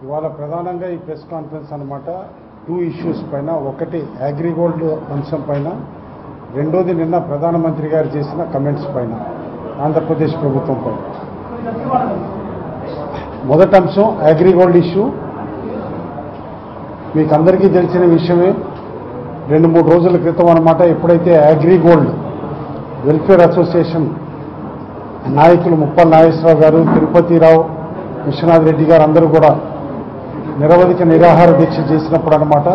ఇవాళ ప్రధానంగా ఈ ప్రెస్ కాన్ఫరెన్స్ అన్నమాట 2 ఇష్యూస్ పైన, ఒకటి అగ్రిగోల్డ్ అంశం పైన, రెండోది నిన్న ప్రధానమంత్రి గారు చేసిన కమెంట్స్ పైన, ఆంధ్రప్రదేశ్ ప్రభుత్వం పైన. మొదటి అంశం అగ్రిగోల్డ్ ఇష్యూ. మీకు అందరికీ తెలిసిన విషయమే. 2-3 రోజుల క్రితం అన్నమాట ఎప్పుడైతే అగ్రిగోల్డ్ వెల్ఫేర్ అసోసియేషన్ నాయకులు ముప్పల్ నాగేశ్వరరావు గారు, తిరుపతిరావు, విశ్వనాథ్ రెడ్డి గారు అందరూ కూడా నిరవధిక నిరాహార దీక్ష చేసినప్పుడు అన్నమాట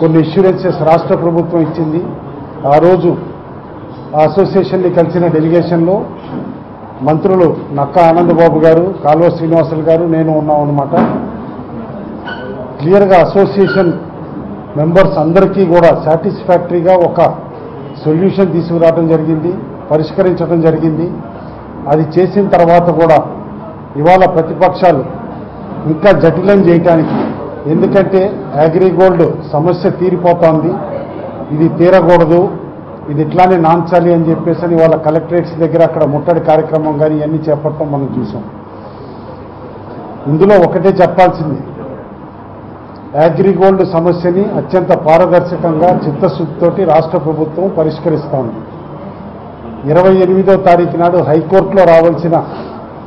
కొన్ని ఇన్సూరెన్సెస్ రాష్ట్ర ప్రభుత్వం ఇచ్చింది. ఆ రోజు ఆ అసోసియేషన్ని కలిసిన డెలిగేషన్లో మంత్రులు నక్కా ఆనందబాబు గారు, కాల్వ శ్రీనివాసులు గారు, నేను ఉన్నాం అన్నమాట. క్లియర్గా అసోసియేషన్ మెంబర్స్ అందరికీ కూడా సాటిస్ఫాక్టరీగా ఒక సొల్యూషన్ తీసుకురావడం జరిగింది, పరిష్కరించడం జరిగింది. అది చేసిన తర్వాత కూడా ఇవాళ ప్రతిపక్షాలు ఇంకా జటిలం చేయటానికి, ఎందుకంటే అగ్రిగోల్డ్ సమస్య తీరిపోతోంది, ఇది తీరకూడదు, ఇది ఇట్లానే నాంచాలి అని చెప్పేసి ఇవాళ కలెక్టరేట్స్ దగ్గర అక్కడ ముట్టడి కార్యక్రమం కానీ ఇవన్నీ చేపట్టడం మనం చూసాం. ఇందులో ఒకటే చెప్పాల్సింది, అగ్రిగోల్డ్ సమస్యని అత్యంత పారదర్శకంగా చిత్తశుద్ధితోటి రాష్ట్ర ప్రభుత్వం పరిష్కరిస్తూ ఉంది. 28వ తారీఖు నాడు హైకోర్టులో రావాల్సిన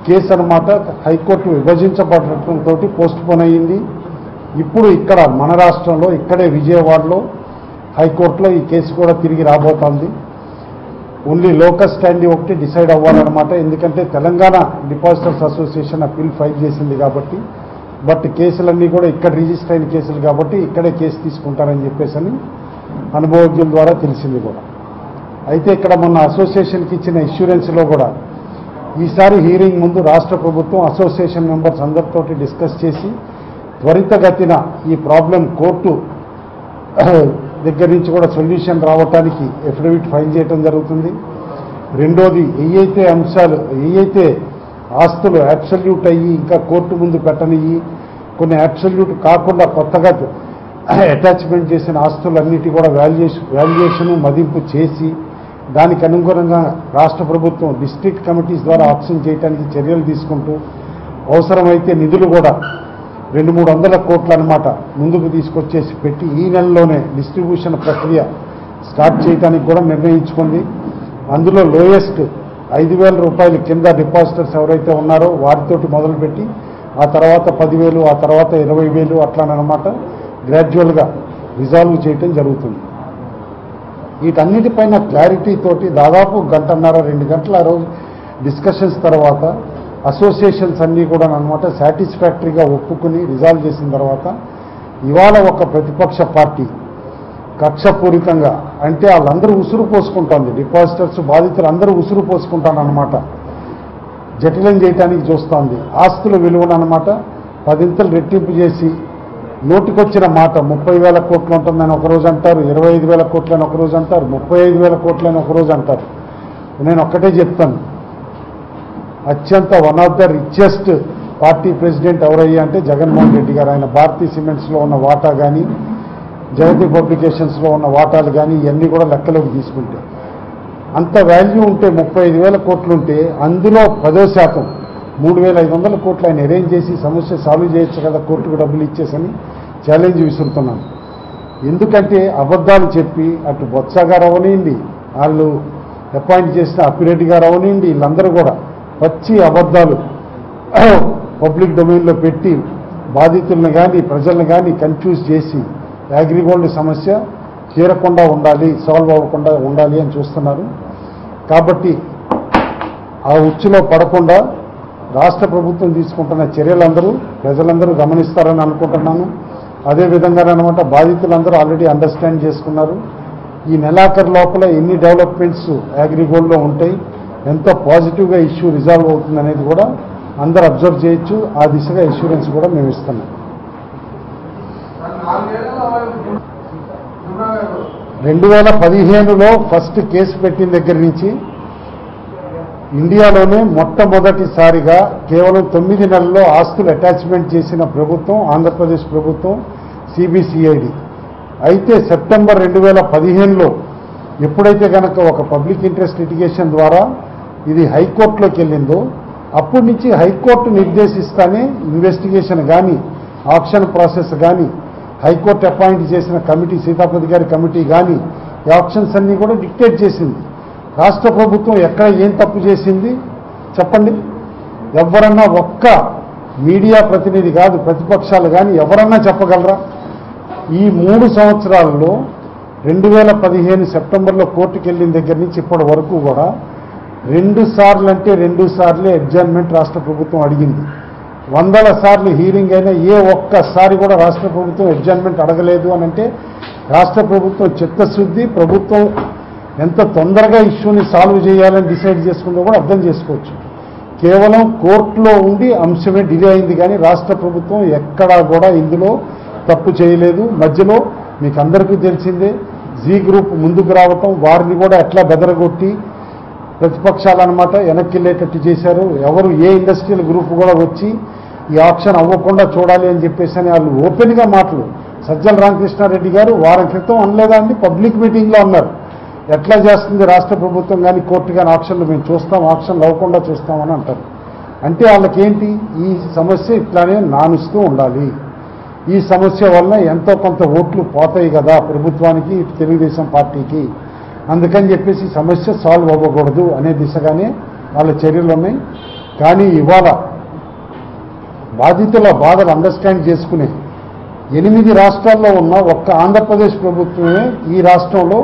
కేసు అన్నమాట హైకోర్టు విభజించబడటంతో పోస్ట్పోన్ అయ్యింది. ఇప్పుడు ఇక్కడ మన రాష్ట్రంలో ఇక్కడే విజయవాడలో హైకోర్టులో ఈ కేసు కూడా తిరిగి రాబోతోంది. ఓన్లీ లోకస్ స్టాండీ ఒకటి డిసైడ్ అవ్వాలన్నమాట, ఎందుకంటే Telangana depositors association appeal file చేసింది కాబట్టి. బట్ కేసులన్నీ కూడా ఇక్కడ రిజిస్టర్ అయిన కేసులు కాబట్టి ఇక్కడే కేసు తీసుకుంటారని చెప్పేసి అని అనుభవజ్ఞుల ద్వారా తెలిసింది కూడా. అయితే ఇక్కడ మొన్న అసోసియేషన్కి ఇచ్చిన ఇన్సూరెన్స్లో కూడా ఈసారి హీరింగ్ ముందు రాష్ట్ర ప్రభుత్వం అసోసియేషన్ మెంబర్స్ అందరితో డిస్కస్ చేసి త్వరితగతిన ఈ ప్రాబ్లం కోర్టు దగ్గర నుంచి కూడా సొల్యూషన్ రావటానికి ఎఫిడవిట్ ఫైల్ చేయడం జరుగుతుంది. రెండోది ఏవైతే అంశాలు, ఏవైతే ఆస్తులు అబ్సల్యూట్ అయ్యి ఇంకా కోర్టు ముందు పెట్టనియ్యి, కొన్ని అబ్సల్యూట్ కాకుండా కొత్తగా అటాచ్మెంట్ చేసిన ఆస్తులన్నిటి కూడా వాల్యుయేషన్ మదింపు చేసి దానికి అనుగుణంగా రాష్ట్ర ప్రభుత్వం డిస్ట్రిక్ట్ కమిటీస్ ద్వారా ఆప్షన్ చేయడానికి చర్యలు తీసుకుంటూ అవసరమైతే నిధులు కూడా 200-300 కోట్లు అన్నమాట ముందుకు తీసుకొచ్చేసి పెట్టి ఈ నెలలోనే డిస్ట్రిబ్యూషన్ ప్రక్రియ స్టార్ట్ చేయడానికి కూడా నిర్ణయించుకుంది. అందులో లోయెస్ట్ 5,000 రూపాయలు కింద డిపాజిటర్స్ ఎవరైతే ఉన్నారో వారితోటి మొదలుపెట్టి ఆ తర్వాత 10,000, ఆ తర్వాత 20,000 అట్లానమాట గ్రాడ్యువల్గా రిజాల్వ్ చేయటం జరుగుతుంది. వీటన్నిటిపైన క్లారిటీ తోటి దాదాపు 1.5-2 గంటల ఆ రోజు డిస్కషన్స్ తర్వాత అసోసియేషన్స్ అన్నీ కూడా అన్నమాట సాటిస్ఫాక్టరీగా ఒప్పుకుని రిజాల్వ్ చేసిన తర్వాత ఇవాళ ఒక ప్రతిపక్ష పార్టీ కక్షపూరితంగా, అంటే వాళ్ళందరూ ఉసురు పోసుకుంటోంది, డిపాజిటర్స్ బాధితులు అందరూ ఉసురు పోసుకుంటానన్నమాట, జటిలం చేయడానికి చూస్తోంది. ఆస్తుల విలువను అన్నమాట 10 రెట్టింపు చేసి నోటికొచ్చిన మాట 30,000 కోట్లు ఉంటుందని ఒకరోజు అంటారు, 25,000 కోట్లని ఒకరోజు అంటారు, 35,000 కోట్లని ఒకరోజు అంటారు. నేను ఒక్కటే చెప్తాను, అత్యంత one of the richest party president ఎవరయ్యా అంటే జగన్మోహన్ రెడ్డి గారు. ఆయన భారతీయ సిమెంట్స్లో ఉన్న వాటా కానీ, జగతి పబ్లికేషన్స్లో ఉన్న వాటాలు కానీ ఇవన్నీ కూడా లెక్కలోకి తీసుకుంటే అంత వాల్యూ ఉంటే 35,000 కోట్లు ఉంటే అందులో 10% 3,500 కోట్లు ఆయన అరేంజ్ చేసి సమస్య సాల్వ్ చేయొచ్చు కదా, కోర్టుకు డబ్బులు ఇచ్చేసని ఛాలెంజ్ విసురుతున్నాను. ఎందుకంటే అబద్ధాలు చెప్పి అటు బొత్స గారు అవనివ్వండి, వాళ్ళు అపాయింట్ చేసిన అప్పిరెడ్డి గారు అవనివ్వండి, వీళ్ళందరూ కూడా పచ్చి అబద్ధాలు పబ్లిక్ డొమైన్లో పెట్టి బాధితులను కానీ ప్రజలను కానీ కన్ఫ్యూజ్ చేసి అగ్రిగోల్డ్ సమస్య తీరకుండా ఉండాలి, సాల్వ్ అవ్వకుండా ఉండాలి అని చూస్తున్నారు. కాబట్టి ఆ ఉచ్చులో పడకుండా రాష్ట్ర ప్రభుత్వం తీసుకుంటున్న చర్యలందరూ ప్రజలందరూ గమనిస్తారని అనుకుంటున్నాను. అదేవిధంగా అన్నమాట బాధితులందరూ ఆల్రెడీ అండర్స్టాండ్ చేసుకున్నారు. ఈ నెలాఖరు లోపల ఎన్ని డెవలప్మెంట్స్ అగ్రిగోల్డ్లో ఉంటాయి, ఎంత పాజిటివ్గా ఇష్యూ రిజాల్వ్ అవుతుంది అనేది కూడా అందరూ అబ్జర్వ్ చేయొచ్చు. ఆ దిశగా ఇన్సూరెన్స్ కూడా మేము ఇస్తున్నాం. 2015లో ఫస్ట్ కేసు పెట్టిన దగ్గర నుంచి ఇండియాలోనే మొట్టమొదటిసారిగా కేవలం 9 నెలల్లో ఆస్తులు అటాచ్మెంట్ చేసిన ప్రభుత్వం ఆంధ్రప్రదేశ్ ప్రభుత్వం, సిబిసిఐడి. అయితే సెప్టెంబర్ 2015లో ఎప్పుడైతే కనుక ఒక పబ్లిక్ ఇంట్రెస్ట్ లిటిగేషన్ ద్వారా ఇది హైకోర్టులోకి వెళ్ళిందో అప్పటి నుంచి హైకోర్టు నిర్దేశిస్తానే ఇన్వెస్టిగేషన్ కానీ ఆక్షన్ ప్రాసెస్ కానీ హైకోర్టు అపాయింట్ చేసిన కమిటీ సీతాపతి గారి కమిటీ కానీ ఈ ఆప్షన్స్ అన్నీ కూడా డిక్టేట్ చేసింది. రాష్ట్ర ప్రభుత్వం ఎక్కడ ఏం తప్పు చేసింది చెప్పండి. ఎవరన్నా ఒక్క మీడియా ప్రతినిధి కాదు, ప్రతిపక్షాలు కానీ ఎవరన్నా చెప్పగలరా? ఈ 3 సంవత్సరాల్లో 2015 సెప్టెంబర్లో కోర్టుకు వెళ్ళిన దగ్గర నుంచి ఇప్పటి వరకు కూడా 2 సార్లు అంటే 2 సార్లే అడ్జర్న్మెంట్ రాష్ట్ర ప్రభుత్వం అడిగింది. 100 సార్లు హీరింగ్ అయినా ఏ ఒక్కసారి కూడా రాష్ట్ర ప్రభుత్వం అడ్జర్న్మెంట్ అడగలేదు అని అంటే రాష్ట్ర ప్రభుత్వం చిత్తశుద్ధి, ప్రభుత్వం ఎంత తొందరగా ఇష్యూని సాల్వ్ చేయాలని డిసైడ్ చేసుకుందో కూడా అర్థం చేసుకోవచ్చు. కేవలం కోర్టులో ఉండి అంశమే డిలే అయింది కానీ రాష్ట్ర ప్రభుత్వం ఎక్కడా కూడా ఇందులో తప్పు చేయలేదు. మధ్యలో మీకు అందరికీ తెలిసిందే జీ గ్రూప్ ముందుకు రావటం, వారిని కూడా ఎట్లా బెదరగొట్టి ప్రతిపక్షాలు అనమాట వెనక్కి వెళ్ళేటట్టు చేశారు. ఎవరు ఏ ఇండస్ట్రియల్ గ్రూప్ కూడా వచ్చి ఈ ఆప్షన్ అవ్వకుండా చూడాలి అని చెప్పేసి అని వాళ్ళు ఓపెన్గా మాటలు సజ్జల రామకృష్ణారెడ్డి గారు వారం క్రితం అనలేదా అండి, పబ్లిక్ మీటింగ్లో అన్నారు. ఎట్లా చేస్తుంది రాష్ట్ర ప్రభుత్వం కానీ కోర్టు కానీ ఆప్షన్లు మేము చూస్తాం, ఆప్షన్లు అవ్వకుండా చూస్తామని అంటారు. అంటే వాళ్ళకేంటి ఈ సమస్య ఇట్లానే నానుస్తూ ఉండాలి, ఈ సమస్య వలన ఎంతో కొంత ఓట్లు పోతాయి కదా ప్రభుత్వానికి, తెలుగుదేశం పార్టీకి, అందుకని చెప్పేసి సమస్య సాల్వ్ అవ్వకూడదు అనే దిశగానే వాళ్ళ చర్యలు ఉన్నాయి. కానీ ఇవాళ బాధితుల బాధలు అండర్స్టాండ్ చేసుకునే 8 రాష్ట్రాల్లో ఉన్న ఒక్క ఆంధ్రప్రదేశ్ ప్రభుత్వమే ఈ రాష్ట్రంలో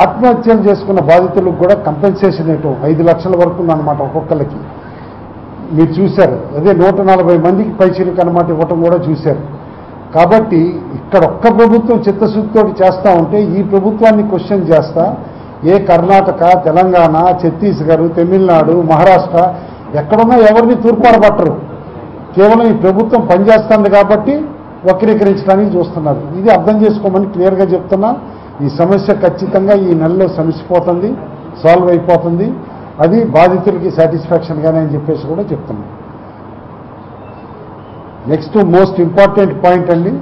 ఆత్మహత్యలు చేసుకున్న బాధితులకు కూడా కంపెన్సేషన్ ఇవ్వటం 5 లక్షల వరకు ఉందన్నమాట ఒక్కొక్కరికి. మీరు చూశారు, అదే 140 మందికి పైచిలకు అనమాట ఇవ్వటం కూడా చూశారు. కాబట్టి ఇక్కడ ఒక్క ప్రభుత్వం చిత్తశుద్ధితో చేస్తూ ఉంటే ఈ ప్రభుత్వాన్ని క్వశ్చన్ చేస్తా ఏ కర్ణాటక, తెలంగాణ, ఛత్తీస్గఢ్, తమిళనాడు, మహారాష్ట్ర ఎక్కడున్నా ఎవరిని తూర్పారబట్టరు. కేవలం ఈ ప్రభుత్వం పనిచేస్తుంది కాబట్టి వక్రీకరించడానికి చూస్తున్నారు. ఇది అర్థం చేసుకోమని క్లియర్గా చెప్తున్నా. ఈ సమస్య ఖచ్చితంగా ఈ నెలలో సమసిపోతుంది, సాల్వ్ అయిపోతుంది. అది బాధితులకి సాటిస్ఫాక్షన్గానే అని చెప్పేసి కూడా చెప్తున్నాం. నెక్స్ట్ మోస్ట్ ఇంపార్టెంట్ పాయింట్ అండి,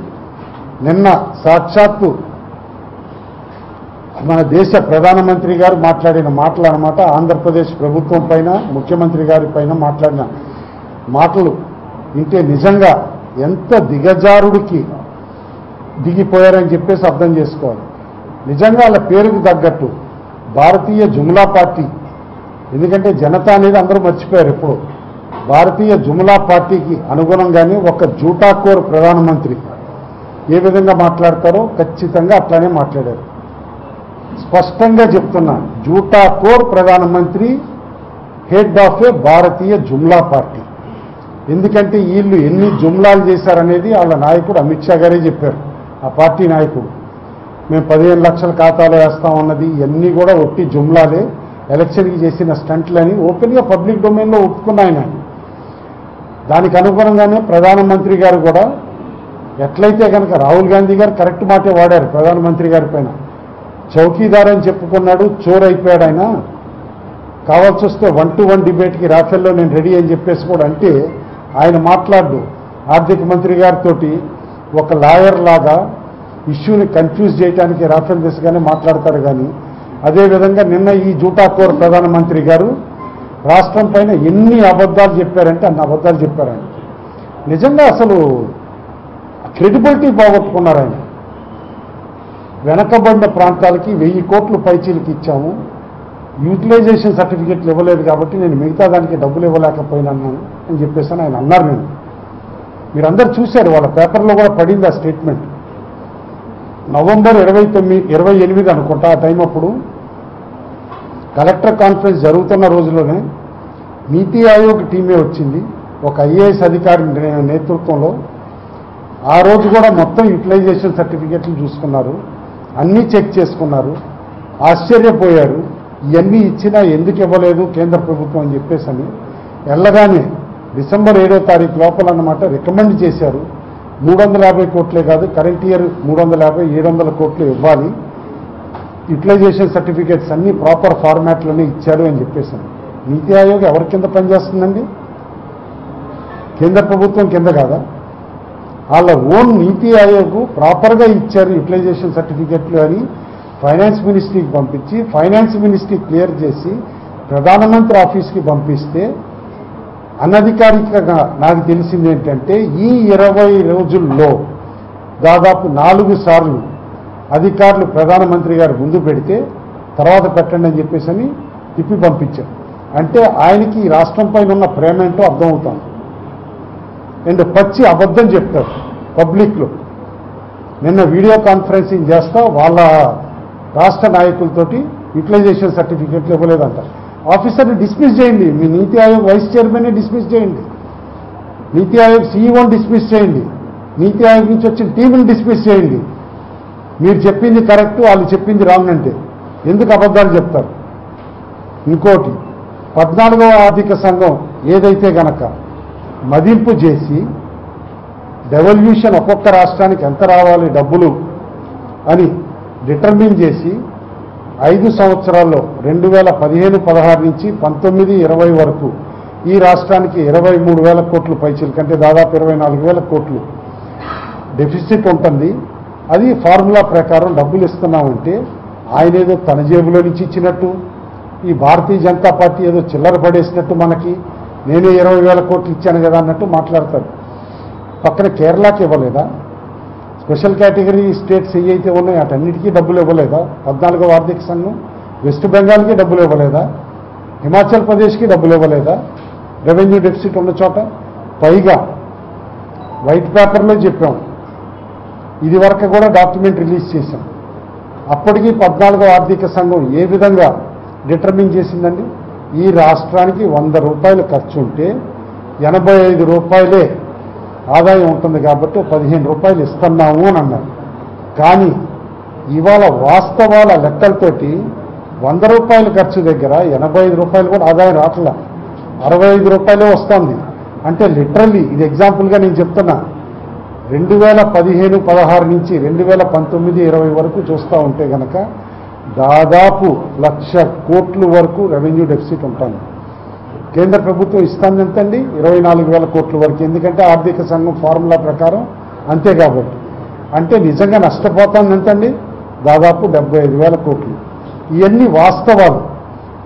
నిన్న సాక్షాత్తు మన దేశ ప్రధానమంత్రి గారు మాట్లాడిన మాటలు అన్నమాట. ఆంధ్రప్రదేశ్ ప్రభుత్వం పైన, ముఖ్యమంత్రి గారి పైన మాట్లాడిన మాటలు వింటే నిజంగా ఎంత దిగజారుడికి దిగిపోయారని చెప్పేసి అర్థం చేసుకోవాలి. నిజంగా వాళ్ళ పేరుకు తగ్గట్టు భారతీయ జుమ్లా పార్టీ, ఎందుకంటే జనతా అనేది అందరూ మర్చిపోయారు ఎప్పుడు. భారతీయ జుమ్లా పార్టీకి అనుగుణంగానే ఒక జూటాకోర్ ప్రధానమంత్రి ఏ విధంగా మాట్లాడతారో ఖచ్చితంగా అట్లానే మాట్లాడారు. స్పష్టంగా చెప్తున్నా, జూటాకోర్ ప్రధానమంత్రి head of A Bharatiya jumla party. ఎందుకంటే వీళ్ళు ఎన్ని జుమ్లాలు చేశారనేది వాళ్ళ నాయకుడు అమిత్ షా గారే చెప్పారు. ఆ పార్టీ నాయకుడు మేము 15 లక్షల ఖాతాలు వేస్తామన్నది ఇవన్నీ కూడా ఒట్టి జుమ్లాలే, ఎలక్షన్కి చేసిన స్టంట్లని ఓపెన్గా పబ్లిక్ డొమైన్లో ఒప్పుకున్నాయన. దానికి అనుగుణంగానే ప్రధానమంత్రి గారు కూడా ఎట్లయితే కనుక రాహుల్ గాంధీ గారు కరెక్ట్ మాటే వాడారు ప్రధానమంత్రి గారి పైన. చౌకీదార్ అని చెప్పుకున్నాడు, చోర్ అయిపోయాడు ఆయన. కావాల్సి వస్తే 1-to-1 డిబేట్కి రాఫెల్లో నేను రెడీ అని చెప్పేసి కూడా అంటే ఆయన మాట్లాడు ఆర్థిక మంత్రి గారితో ఒక లాయర్ లాగా ఇష్యూని కన్ఫ్యూజ్ చేయడానికి రాఫెల్ దిశగానే మాట్లాడతారు. కానీ అదేవిధంగా నిన్న ఈ జూటాకోర్ ప్రధానమంత్రి గారు రాష్ట్రం పైన ఎన్ని అబద్ధాలు చెప్పారంటే అన్ని అబద్ధాలు చెప్పారండి. నిజంగా అసలు క్రెడిబిలిటీ పోగొట్టుకున్నారు ఆయన. వెనకబడిన ప్రాంతాలకి 1000 కోట్లు పైచీలకి ఇచ్చాము, యూటిలైజేషన్ సర్టిఫికెట్లు ఇవ్వలేదు కాబట్టి నేను మిగతా దానికి డబ్బులు ఇవ్వలేకపోయినాను అని చెప్పేసి ఆయన అన్నారు. నేను మీరందరూ చూశారు, వాళ్ళ పేపర్లో కూడా పడింది ఆ స్టేట్మెంట్. నవంబర్ 28 అనుకుంటా ఆ టైం అప్పుడు కలెక్టర్ కాన్ఫరెన్స్ జరుగుతున్న రోజులోనే నీతి ఆయోగ్ టీమే వచ్చింది ఒక ఐఏఎస్ అధికారి నేతృత్వంలో. ఆ రోజు కూడా మొత్తం యూటిలైజేషన్ సర్టిఫికెట్లు చూసుకున్నారు, అన్నీ చెక్ చేసుకున్నారు, ఆశ్చర్యపోయారు. ఇవన్నీ ఇచ్చినా ఎందుకు ఇవ్వలేదు కేంద్ర ప్రభుత్వం అని చెప్పేసి అని వెళ్ళగానే డిసెంబర్ 7వ తారీఖు లోపల అన్నమాట రికమెండ్ చేశారు. 350 కోట్లే కాదు, కరెంట్ ఇయర్ 350, 700 కోట్లు ఇవ్వాలి, యూటిలైజేషన్ సర్టిఫికేట్స్ అన్నీ ప్రాపర్ ఫార్మాట్లోనే ఇచ్చారు అని చెప్పేసాను. నీతి ఆయోగ్ ఎవరి కింద పనిచేస్తుందండి? కేంద్ర ప్రభుత్వం కింద కాదా? వాళ్ళ ఓన్ నీతి ఆయోగ్ ప్రాపర్గా ఇచ్చారు యూటిలైజేషన్ సర్టిఫికెట్లు అని ఫైనాన్స్ మినిస్ట్రీకి పంపించి ఫైనాన్స్ మినిస్ట్రీ క్లియర్ చేసి ప్రధానమంత్రి ఆఫీస్కి పంపిస్తే అనధికారికంగా నాకు తెలిసింది ఏంటంటే ఈ 20 రోజుల్లో దాదాపు 4 సార్లు అధికారులు ప్రధానమంత్రి గారు ముందు పెడితే తర్వాత పెట్టండి అని చెప్పేసి తిప్పి పంపించారు. అంటే ఆయనకి ఈ రాష్ట్రం పైన ఉన్న ప్రేమ ఏంటో అర్థమవుతాం. అండ్ పచ్చి అబద్ధం చెప్తారు పబ్లిక్లో. నిన్న వీడియో కాన్ఫరెన్సింగ్ చేస్తా వాళ్ళ రాష్ట్ర నాయకులతోటి యూటిలైజేషన్ సర్టిఫికేట్లు ఇవ్వలేదంట. ఆఫీసర్ని డిస్మిస్ చేయండి, మీ నీతి ఆయోగ్ వైస్ చైర్మన్ని డిస్మిస్ చేయండి, నీతి ఆయోగ్ సీఈఓని డిస్మిస్ చేయండి, నీతి ఆయోగ్ నుంచి వచ్చిన టీంని డిస్మిస్ చేయండి. మీరు చెప్పింది కరెక్ట్, వాళ్ళు చెప్పింది రాంగ్ అంటే ఎందుకు అబద్ధాలు చెప్తారు? ఇంకోటి 14వ ఆర్థిక సంఘం ఏదైతే గనక మదింపు చేసి డెవల్యూషన్ ఒక్కొక్క రాష్ట్రానికి ఎంత రావాలి డబ్బులు అని డిటర్మిన్ చేసి 5 సంవత్సరాల్లో 2015-16 నుంచి 19-20 వరకు ఈ రాష్ట్రానికి 23,000 కోట్లు పైచీలు కంటే దాదాపు 24,000 కోట్లు డెఫిసిట్ ఉంటుంది. అది ఫార్ములా ప్రకారం డబ్బులు ఇస్తున్నామంటే ఆయన ఏదో తన జేబులో నుంచి ఇచ్చినట్టు, ఈ భారతీయ జనతా పార్టీ ఏదో చిల్లర పడేసినట్టు, మనకి నేనే 20,000 కోట్లు ఇచ్చాను కదా అన్నట్టు మాట్లాడతాడు. పక్కన కేరళకి ఇవ్వలేదా? స్పెషల్ కేటగిరీ స్టేట్స్ ఏవైతే ఉన్నాయో అటన్నిటికీ డబ్బులు ఇవ్వలేదా? 14వ ఆర్థిక సంఘం వెస్ట్ బెంగాల్కి డబ్బులు ఇవ్వలేదా? హిమాచల్ ప్రదేశ్కి డబ్బులు ఇవ్వలేదా? రెవెన్యూ డెఫిసిట్ ఉన్న చోట. పైగా వైట్ పేపర్లో చెప్పాం, ఇది వరకు కూడా డాక్యుమెంట్ రిలీజ్ చేశాం. అప్పటికి 14వ ఆర్థిక సంఘం ఏ విధంగా డిటర్మిన్ చేసిందండి? ఈ రాష్ట్రానికి 100 రూపాయలు ఖర్చు ఉంటే 85 రూపాయలే ఆదాయం ఉంటుంది కాబట్టి 15 రూపాయలు ఇస్తున్నాము అని అన్నారు. కానీ ఇవాళ వాస్తవాల లెక్కలతోటి 100 రూపాయల ఖర్చు దగ్గర 85 రూపాయలు కూడా ఆదాయం రావట్లా, 65 రూపాయలే వస్తుంది. అంటే లిటరల్లీ ఇది ఎగ్జాంపుల్గా నేను చెప్తున్నా. 2015-16 నుంచి 2019-20 వరకు చూస్తూ ఉంటే కనుక దాదాపు 1,00,000 కోట్ల వరకు రెవెన్యూ డెఫిసిట్ ఉంటుంది. కేంద్ర ప్రభుత్వం ఇస్తుంది ఎంతండి? 24,000 కోట్ల వరకు. ఎందుకంటే ఆర్థిక సంఘం ఫార్ములా ప్రకారం అంతే కాబట్టి. అంటే నిజంగా నష్టపోతుంది ఎంతండి? దాదాపు 75,000 కోట్లు. ఇవన్నీ వాస్తవాలు.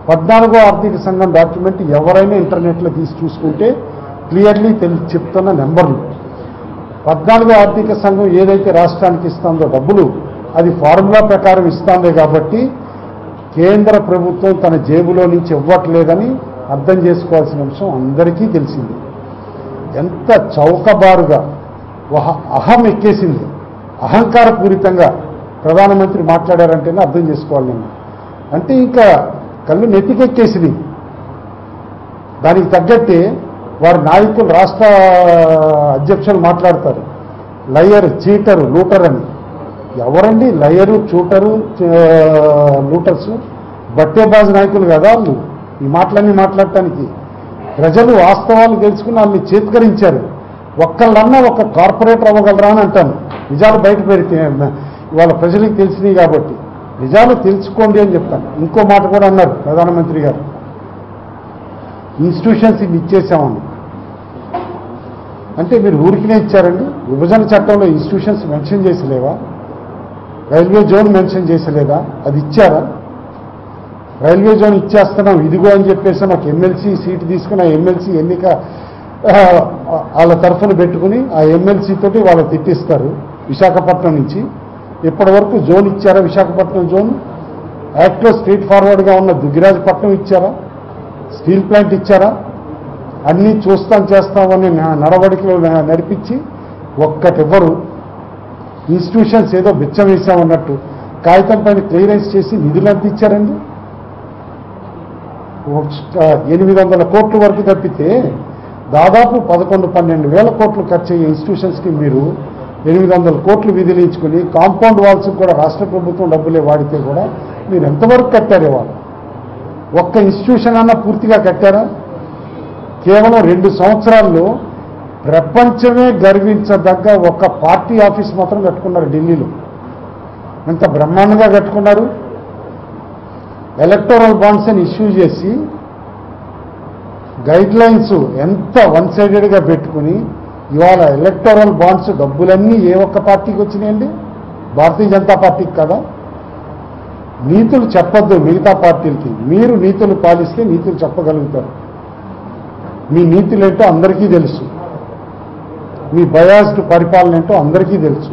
14వ ఆర్థిక సంఘం డాక్యుమెంట్ ఎవరైనా ఇంటర్నెట్లో తీసి చూసుకుంటే క్లియర్లీ చెప్తున్న నెంబర్లు. 14వ ఆర్థిక సంఘం ఏదైతే రాష్ట్రానికి ఇస్తుందో డబ్బులు అది ఫార్ములా ప్రకారం ఇస్తుందే కాబట్టి కేంద్ర ప్రభుత్వం తన జేబులో నుంచి ఇవ్వట్లేదని అర్థం చేసుకోవాల్సిన అంశం అందరికీ తెలిసింది. ఎంత చౌకబారుగా అహం ఎక్కేసింది, అహంకారపూరితంగా ప్రధానమంత్రి మాట్లాడారంటేనే అర్థం చేసుకోవాలి. నేను అంటే ఇంకా కళ్ళు నెత్తికెక్కేసినాయి. దానికి తగ్గట్టే వారి నాయకులు రాష్ట్ర అధ్యక్షులు మాట్లాడతారు, లయర్, చీటరు, లూటర్ అని. ఎవరండి లయరు, చూటరు, లూటర్సు? బట్టేబాజు నాయకులు కదా వాళ్ళు ఈ మాటలన్నీ మాట్లాడటానికి. ప్రజలు వాస్తవాలు తెలుసుకుని వాళ్ళని చేత్కరించారు. ఒక్కళ్ళన్నా ఒక కార్పొరేటర్ అవ్వగలరా అని అంటాను. నిజాలు బయట పెడితే ఇవాళ ప్రజలకు తెలిసినాయి కాబట్టి నిజాలు తెలుసుకోండి అని చెప్తాను. ఇంకో మాట కూడా అన్నారు ప్రధానమంత్రి గారు, ఇన్స్టిట్యూషన్స్ ఇవి ఇచ్చేసామని. అంటే మీరు ఊరికినే ఇచ్చారండి? విభజన చట్టంలో ఇన్స్టిట్యూషన్స్ మెన్షన్ చేసలేవా? రైల్వే జోన్ మెన్షన్ చేసలేదా? అది ఇచ్చారా? రైల్వే జోన్ ఇచ్చేస్తున్నాం ఇదిగో అని చెప్పేసి ఒక ఎమ్మెల్సీ సీటు తీసుకుని ఆ ఎమ్మెల్సీ ఎన్నిక వాళ్ళ తరఫున పెట్టుకుని ఆ ఎమ్మెల్సీ తోటి వాళ్ళు తిట్టిస్తారు విశాఖపట్నం నుంచి. ఇప్పటి వరకు జోన్ ఇచ్చారా? విశాఖపట్నం జోన్ యాక్ట్లో స్ట్రీట్ ఫార్వర్డ్గా ఉన్న దుగ్గిరాజపట్నం ఇచ్చారా? స్టీల్ ప్లాంట్ ఇచ్చారా? అన్నీ చూస్తాం చేస్తామని నడవడికలు నడిపించి ఒక్కటివ్వరు. ఇన్స్టిట్యూషన్స్ ఏదో బిచ్చం వేసామన్నట్టు కాగితం పైన క్లియరెన్స్ చేసి నిధులు ఎంత ఇచ్చారండి? 800 కోట్ల వరకు తప్పితే దాదాపు 11-12 వేల కోట్లు ఖర్చు అయ్యే ఇన్స్టిట్యూషన్స్కి మీరు 800 కోట్లు విధిలించుకుని కాంపౌండ్ వాల్స్కి కూడా రాష్ట్ర ప్రభుత్వం డబ్బులే వాడితే కూడా మీరు ఎంతవరకు కట్టారే? వాళ్ళు ఒక్క ఇన్స్టిట్యూషన్ అన్నా పూర్తిగా కట్టారా? కేవలం 2 సంవత్సరాల్లో ప్రపంచమే గర్వించదగ్గ ఒక పార్టీ ఆఫీస్ మాత్రం కట్టుకున్నారు ఢిల్లీలో. ఎంత బ్రహ్మాండంగా కట్టుకున్నారు. ఎలక్టోరల్ బాండ్స్ అని ఇష్యూ చేసి గైడ్ లైన్స్ ఎంత వన్ సైడెడ్గా పెట్టుకుని ఇవాళ ఎలక్టోరల్ బాండ్స్ డబ్బులన్నీ ఏ ఒక్క పార్టీకి వచ్చినాయండి? భారతీయ జనతా పార్టీకి కదా. నీతులు చెప్పొద్దు మిగతా పార్టీలకి, మీరు నీతులు పాలిస్తే నీతులు చెప్పగలుగుతారు. మీ నీతులేంటో అందరికీ తెలుసు, మీ బయాస్డ్ పరిపాలన ఏంటో అందరికీ తెలుసు.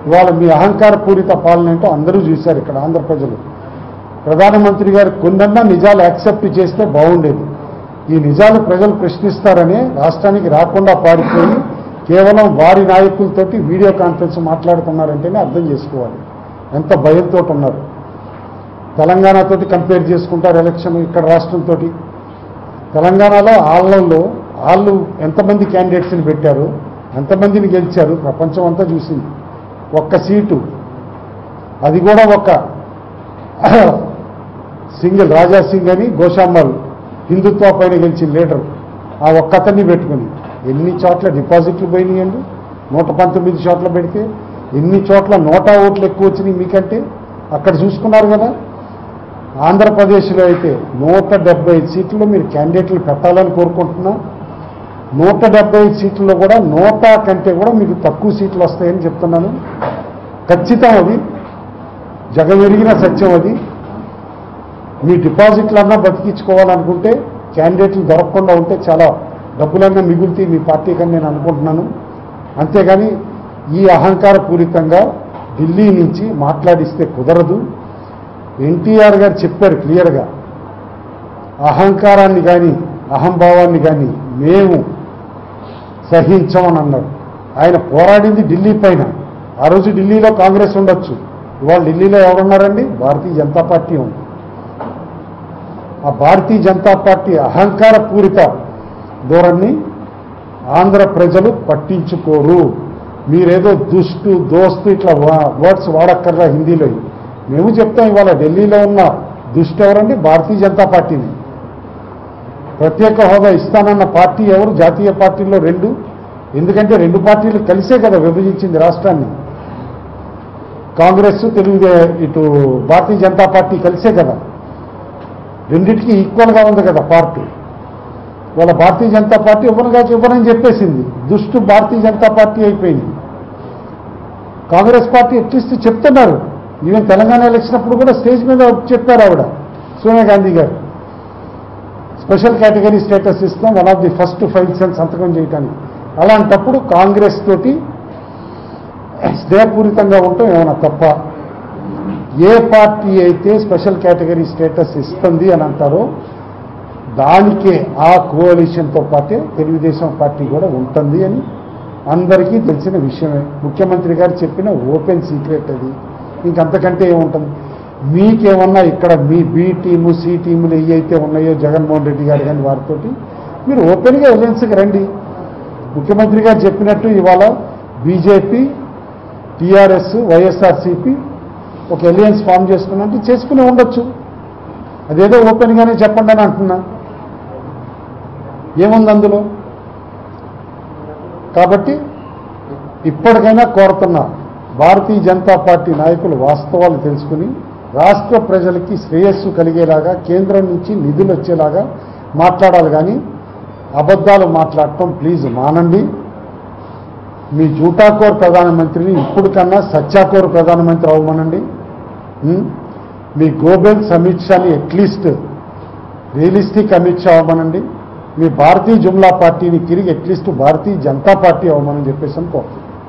ఇవాళ మీ అహంకారపూరిత పాలన ఏంటో అందరూ చూశారు ఇక్కడ ఆంధ్ర ప్రజలు. ప్రధానమంత్రి గారు కొన్నన్నా నిజాలు యాక్సెప్ట్ చేస్తే బాగుండేది. ఈ నిజాలు ప్రజలు ప్రశ్నిస్తారని రాష్ట్రానికి రాకుండా పారిపోయి కేవలం వారి నాయకులతోటి వీడియో కాన్ఫరెన్స్ మాట్లాడుతున్నారంటేనే అర్థం చేసుకోవాలి ఎంత భయంతో ఉన్నారు. తెలంగాణతోటి కంపేర్ చేసుకుంటారు ఎలక్షన్ ఇక్కడ రాష్ట్రంతో. తెలంగాణలో వాళ్ళు ఎంతమంది క్యాండిడేట్స్ని పెట్టారు, ఎంతమందిని గెలిచారు ప్రపంచం అంతా చూసింది. ఒక్క సీటు, అది కూడా ఒక సింగిల్ రాజా సింగ్ అని గోషాంబల్ హిందుత్వ పైన గెలిచిన లీడర్, ఆ ఒక్కతన్ని పెట్టుకుని ఎన్ని చోట్ల డిపాజిట్లు పోయినాయండి. 119 చోట్ల పెడితే ఎన్ని చోట్ల నోటా ఓట్లు ఎక్కువ వచ్చినాయి మీకంటే అక్కడ చూసుకున్నారు కదా. ఆంధ్రప్రదేశ్లో అయితే 175 సీట్లలో మీరు క్యాండిడేట్లు పెట్టాలని కోరుకుంటున్నా. 175 సీట్లలో కూడా నోటా కంటే కూడా మీకు తక్కువ సీట్లు వస్తాయని చెప్తున్నాను. ఖచ్చితం అది, జగమెరిగిన సత్యం అది. మీ డిపాజిట్లన్నా బతికించుకోవాలనుకుంటే క్యాండిడేట్లు దొరకకుండా ఉంటే చాలా డబ్బులన్నా మిగులుతాయి మీ పార్టీకి అని నేను అనుకుంటున్నాను. అంతేగాని ఈ అహంకారపూరితంగా ఢిల్లీ నుంచి మాట్లాడిస్తే కుదరదు. ఎన్టీఆర్ గారు చెప్పారు క్లియర్గా, అహంకారాన్ని కానీ అహంభావాన్ని కానీ మేము సహించమని అన్నారు. ఆయన పోరాడింది ఢిల్లీ పైన. ఆ రోజు ఢిల్లీలో కాంగ్రెస్ ఉండొచ్చు, ఇవాళ ఢిల్లీలో ఎవరున్నారండి? భారతీయ జనతా పార్టీ ఉంది. ఆ భారతీయ జనతా పార్టీ అహంకారపూరిత ధోరణి ఆంధ్ర ప్రజలు పట్టించుకోరు. మీరేదో దోస్తు ఇట్లా వర్డ్స్ వాడక్కర్లా హిందీలో. మేము చెప్తాం ఇవాళ ఢిల్లీలో ఉన్న దుష్టు ఎవరండి? భారతీయ జనతా పార్టీని. ప్రత్యేక హోదా ఇస్తానన్న పార్టీ ఎవరు? జాతీయ పార్టీల్లో 2. ఎందుకంటే 2 పార్టీలు కలిసే కదా విభజించింది రాష్ట్రాన్ని. కాంగ్రెస్ ఇటు భారతీయ జనతా పార్టీ కలిసే కదా, రెండింటికి ఈక్వల్గా ఉంది కదా పార్టీ. వాళ్ళ భారతీయ జనతా పార్టీ ఇవ్వనని చెప్పేసింది, దుష్టు భారతీయ జనతా పార్టీ అయిపోయింది. కాంగ్రెస్ పార్టీ అట్లీస్ట్ చెప్తున్నారు. ఈవెన్ తెలంగాణ ఎలక్షన్ అప్పుడు కూడా స్టేజ్ మీద చెప్పారు ఆవిడ సోనియా గాంధీ గారు, స్పెషల్ కేటగిరీ స్టేటస్ ఇస్తాం, one of the first files అని సంతకం చేయడానికి. అలాంటప్పుడు కాంగ్రెస్ తోటి స్నేహపూరితంగా ఉండటం ఏమైనా తప్ప? ఏ పార్టీ అయితే స్పెషల్ కేటగిరీ స్టేటస్ ఇస్తుంది అని అంటారో దానికే ఆ కోalitionతో పాటే తెలుగుదేశం పార్టీ కూడా ఉంటుంది అని అందరికీ తెలిసిన విషయమే. ముఖ్యమంత్రి గారు చెప్పిన ఓపెన్ సీక్రెట్ అది. ఇంకంతకంటే ఏముంటుంది? మీకేమన్నా ఇక్కడ మీ బి టీము సి టీములు ఏవైతే ఉన్నాయో జగన్మోహన్ రెడ్డి గారు కానీ వారితోటి మీరు ఓపెన్గా ఎలయన్స్కి రండి. ముఖ్యమంత్రి గారు చెప్పినట్టు ఇవాళ బీజేపీ, టీఆర్ఎస్, వైఎస్ఆర్సీపీ ఒక ఎలయన్స్ ఫామ్ చేసుకున్నట్టు చేసుకుని ఉండొచ్చు. అదేదో ఓపెన్గానే చెప్పండి అని అంటున్నా, ఏముంది అందులో? కాబట్టి ఇప్పటికైనా కోరుతున్నా భారతీయ జనతా పార్టీ నాయకులు వాస్తవాలు తెలుసుకుని రాష్ట్ర ప్రజలకి శ్రేయస్సు కలిగేలాగా కేంద్రం నుంచి నిధులు వచ్చేలాగా మాట్లాడాలి. కానీ అబద్ధాలు మాట్లాడటం ప్లీజ్ మానండి. మీ జూటాకోర్ ప్రధానమంత్రిని ఇప్పుడు కన్నా సచ్చాకోర్ ప్రధానమంత్రి అవ్వమనండి. మీ గోబెల్స్ అమిత్ షాని అట్లీస్ట్ రియలిస్టిక్ అమిత్ షా అవ్వమనండి. మీ భారతీయ జుమ్లా పార్టీని తిరిగి అట్లీస్ట్ భారతీయ జనతా పార్టీ అవ్వమని చెప్పేసి అనుకోవచ్చు.